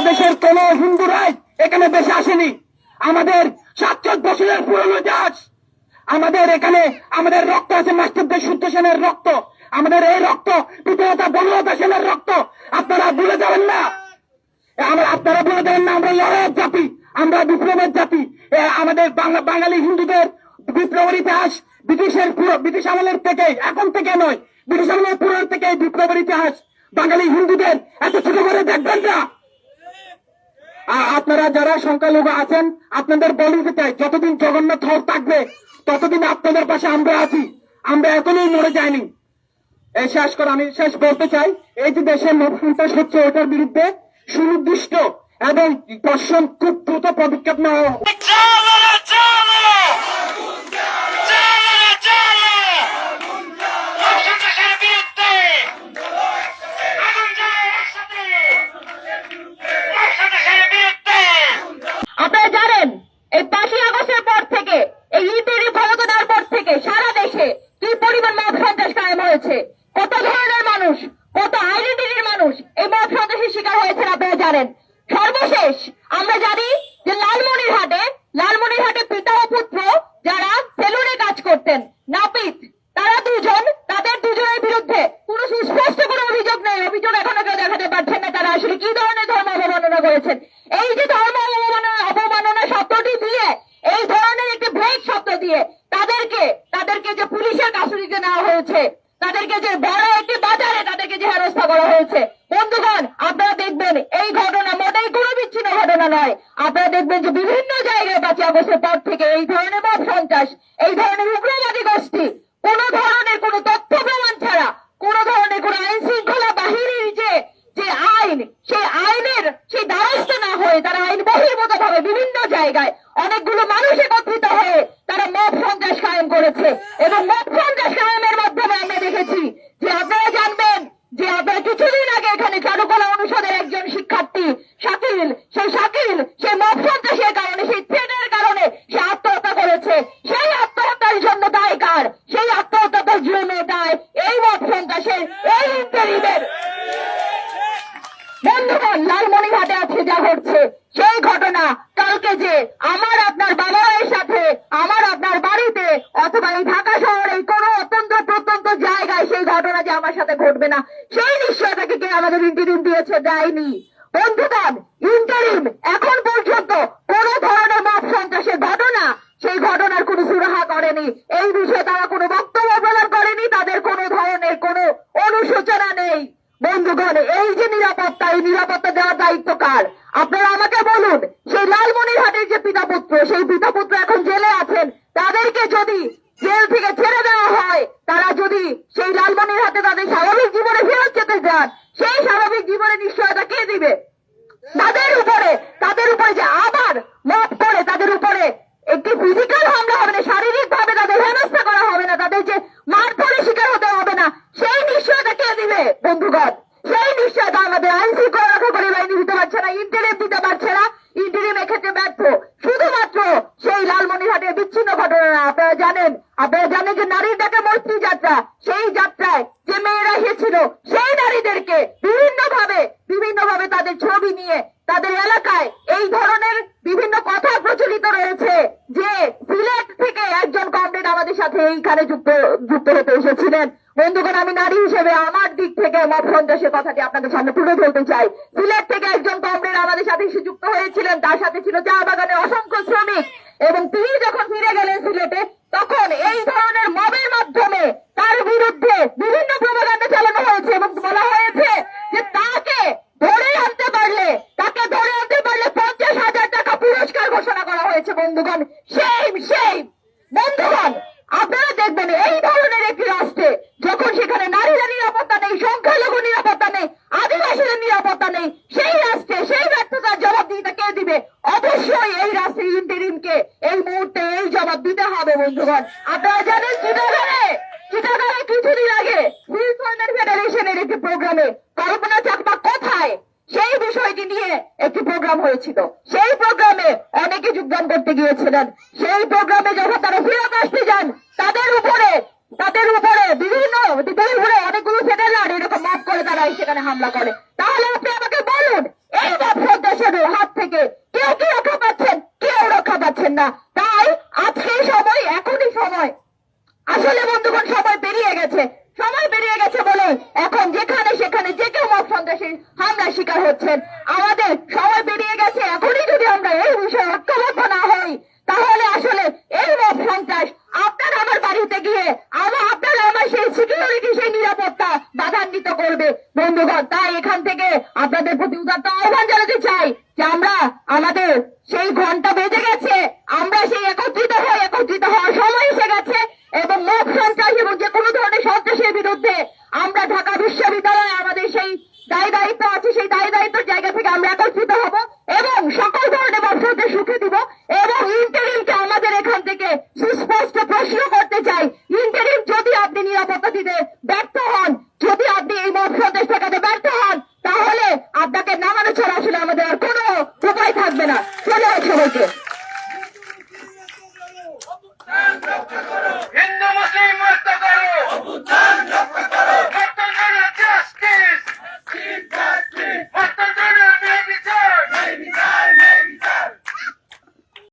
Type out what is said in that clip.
বাংলাদেশের কোন হিন্দুরাই এখানে বেশি আসেনি। আমাদের ৭০ বছরের পুরনো ইতিহাস। আমাদের এখানে আমাদের রক্ত আছে মাস্টারদের সূর্য সেনের রক্ত, আমাদের এই রক্ত পিতা বনলতা সেনের রক্ত। আপনারা ভুলে যাবেন না, আপনারা বলে দেন না আমরা লড়াইয়ের জাতি, আমরা বিপ্লবের জাতি। আমাদের বাঙালি হিন্দুদের বিপ্লবের ইতিহাস ব্রিটিশ আমলের থেকে, এখন থেকে নয়, ব্রিটিশ আমলের পুরো থেকে বিপ্লবের ইতিহাস। বাঙালি হিন্দুদের এত ছোট করে দেখবেন না। আপনারা যারা সংখ্যালঘু আছেন, আপনাদের বলতে চাই, যতদিন জগন্নাথ হক থাকবে ততদিন আপনাদের পাশে আমরা আছি, আমরা এখনই মরে যাইনি। আমি শেষ বলতে চাই, এই যে দেশে মব সন্ত্রাস হচ্ছে ওটার বিরুদ্ধে সুনির্দিষ্ট এবং দর্শন খুব দ্রুত পদক্ষেপ নেওয়া। আপনারা জানেন এই ৫ই আগস্টের পর থেকে, এই ইউটিউব ক্ষমতা দেওয়ার পর থেকে সারা দেশে কি পরিমাণ মব সন্ত্রাস কায়েম হয়েছে, কত ধরনের মানুষ, কত আইডেন্টিটির মানুষ এই মব সন্ত্রাসের শিকার হয়েছেন আপনারা জানেন। সর্বশেষ আমরা জানি যে লালমনিরহাটে পিতা ও পুত্র যারা সেলুনে কাজ করতেন, নাপিত, তারা দুজন, তাদের দুজনের বিরুদ্ধে কোনো সুস্পষ্ট কোনো অভিযোগ নেই। অভিযোগ এখনো কেউ দেখাতে পারছেন না তারা আসলে কি ধরনের ধর্ম অবমাননা করেছেন। এই যে ধর্ম অবমাননা শব্দটি দিয়ে, এই ধরনের একটি ব্রেক শব্দ দিয়ে তাদেরকে যে পুলিশের কাস্টডিতে নেওয়া হয়েছে, তাদেরকে যে বড় একটি বাজারে তাদেরকে যে হেনস্থা করা হয়েছে। বন্ধুগণ, আপনারা দেখবেন এই ঘটনা মোটেই কোনো বিচ্ছিন্ন ঘটনা নয়। আপনারা দেখবেন যে বিভিন্ন জায়গায় ৫ই আগস্টের পর থেকে এই ধরনের মব সন্ত্রাস, এই ধরনের উগ্রবাদী গোষ্ঠী কোন ধরনের কোন তথ্য প্রমাণ ছাড়া, কোন ধরনের কোন আইন শৃঙ্খলা বাহিনীর যে আইন, সেই আইনের সেই দ্বারস্থ না হয়ে তারা আইন বহির্ভূত ভাবে বিভিন্ন জায়গায় অনেকগুলো মানুষ একত্রিত হয়ে তারা মব সন্ত্রাস কায়েম করেছে। এবং মব সন্ত্রাস কায়েমের মাধ্যমে আমরা দেখেছি যে, আপনারা জানবেন যে আপনারা কিছুদিন আগে এখানে চারুকলা অনুষদের একজন শিক্ষার্থী শাকিল, সেই মব সন্ত্রাসের কারণে, সেই থ্রেটের কারণে সে আত্মহত্যা করেছে। সেই আত্মহত্যার জন্য দায় কার? সেই আত্মহত্যার জন্য দায় এই মব সন্ত্রাসের, এই ইন্টারিমের। বন্ধুগণ, লালমনিরহাটে আজকে যা ঘটছে সেই ঘটনা কালকে যে আমার আপনার বাবা মায়ের সাথে, আমার আপনার বাড়িতে, অথবা এই ঢাকা শহরে কোনো অত্যন্ত প্রত্যন্ত জায়গায় সেই ঘটনা যে আমার সাথে ঘটবে না, সেই নিশ্চয়তাকে কে আমাদের ইন্টারিম দিয়েছে? দেয়নি। বন্ধুগণ, ইন্টারিম এখন পর্যন্ত কোন ধরনের মব সন্ত্রাসের ঘটনা, সেই ঘটনার কোনো সুরাহা করেনি। এই বিষয়ে তারা কোনো বক্তব্য প্রদান করেনি, তাদের কোনো ধরনের কোনো অনুশোচনা নেই। বন্ধুগণ, এই যে নিরাপত্তা, এই নিরাপত্তা দেওয়ার দায়িত্ব কার? আপনারা আমাকে বলুন। সেই লালমনিরহাটের যে পিতা পুত্র, সেই পিতা পুত্র এখন জেলে আছেন, তাদেরকে যদি জেল থেকে ছেড়ে দেওয়া হয়, তারা যদি সেই লালমনিরহাটে তাদের স্বাভাবিক জীবনে ফেরত যেতে চান, সেই স্বাভাবিক জীবনে নিশ্চয়তা কে দিবে? তাদের উপরে যে আবার মব করে তাদের উপরে একটি ফিজিক্যাল হামলা হবে না, শারীরিক ভাবে তাদের হেনস্থা করা হবে না, তাদের যে মারধরের শিকার হতে হবে না, সেই নিশ্চয়তা কে দিবে? বন্ধুগণ, সেই নিশ্চয়তা আমাদের আইন শৃঙ্খলা রক্ষাকারী বাহিনী দিতে পারছে না, ইন্টারিম দিতে পারছে না। ইন্টারিম এক্ষেত্রে ব্যর্থ। শুধুমাত্র সেই লালমনিরহাটের বিচ্ছিন্ন ঘটনা না, আপনারা জানেন যে নারীর ডাকে মৈত্রী যাত্রা, সেই যাত্রায় যে মেয়েরা এসেছিল, সেই নারীদেরকে বিভিন্নভাবে তাদের ছবি নিয়ে তাদের এলাকায় এই ধরনের বিভিন্ন কথা প্রচলিত রয়েছে যে সিলেট থেকে একজন কমরেড আমাদের সাথে এইখানে যুক্ত হতে এসেছিলেন। বন্ধুগণ, আমি নারী হিসেবে আমার দিক থেকে মব সন্ত্রাসের কথাটি আপনাদের সামনে তুলে ধরতে চাই। সিলেট থেকে একজন কমরেড আমাদের সাথে এসে যুক্ত হয়েছিলেন, তার সাথে ছিল চা বাগানের অসংখ্য শ্রমিক, এবং তিনি যখন ফিরে গেলেন সিলেটে, তখন এই ধরনের মবের মাধ্যমে তার বিরুদ্ধে বিভিন্ন প্রোপাগান্ডা চালানো হয়েছে এবং বলা হয়েছে যে তাকে ধরে আনতে পারলে 50,000 টাকা পুরস্কার ঘোষণা করা হয়েছে। বন্ধুগণ, সেই বন্ধুগণ, আপনারা দেখবেন এই ধরনের একটি রাষ্ট্রে যখন সেখানে নারীদের নিরাপত্তা নেই, সংখ্যালঘু নিরাপত্তা নেই, আদিবাসীদের নিরাপত্তা নেই, সেই রাষ্ট্রে সেই ব্যর্থতার জবাবদিহিতা কে দিবে? অবশ্যই এই রাষ্ট্রের ইন্টারিমকে এই মুহূর্তে এই জবাব দিতে হবে। বন্ধুগণ, আপনারা জানেন চিটাগাঙে কিছুদিন আগে ফেডারেশনের একটি প্রোগ্রামে কল্পনা চাকমা কোথায়, সেই বিষয়টি নিয়ে একটি প্রোগ্রাম হয়েছিল। সেই প্রোগ্রামে অনেকে যোগদান করতে গিয়েছিলেন। সেই প্রোগ্রামে যখন তারা ফেরত আসতে যান, তাদের উপরে বিভিন্ন অনেকগুলো সেটেলার এরকম মব করে তারা সেখানে হামলা করে। তাহলে আপনি আমাকে বলুন, এই মব সন্ত্রাসের হাত থেকে কেউ কি রক্ষা পাচ্ছেন? কেউ রক্ষা পাচ্ছেন না। তাই আজকের সময়, এখনই সময়। আসলে বন্ধুগণ, সময় পেরিয়ে গেছে। সময় পেরিয়ে গেছে বলে এখন যেখানে সেখানে যে কেউ মব সন্ত্রাসের হামলার শিকার হচ্ছেন। আমাদের সময় পেরিয়ে গেছে। এখনই যদি আমরা এই বিষয়ে ঐক্যবদ্ধ না হই, তাহলে আসলে এই মব সন্ত্রাস আপনার আমার বাড়িতে গিয়ে আপনার আমার সেই সিকিউরিটি, সেই নিরাপত্তা বাধান্বিত করবে বন্ধুগণ। তাই এখান থেকে আপনাদের প্রতি উদাত্ত আহ্বান জানাতে চাই যে আমরা আমাদের সেই ঘন্টা বেজে গেছে, আমরা সেই একত্রিত হওয়ার সময় এসে গেছে এবং মব সন্ত্রাস এবং যে কোনো ধরনের সন্ত্রাসের বিরুদ্ধে আমরা ঢাকা বিশ্ববিদ্যালয়ে আমাদের সেই দায়িত্ব আছে, সেই দায়িত্বের জায়গা থেকে আমরা একত্রিত হব এবং সকল ধরনের মব সন্ত্রাস রুখে দিব। এবং ইন্টারিমকে আমাদের এখান থেকে সুস্পষ্ট প্রশ্ন করতে চাই, ইন্টারিম যদি আপনি নিরাপত্তা দিতে ব্যর্থ হন, যদি আপনি এই মব সন্ত্রাস ঠেকাতে ব্যর্থ হন, তাহলে আপনাকে নামানো ছাড়া আসলে আমাদের আর কোনো উপায় থাকবে না। ধন্যবাদ সবাইকে।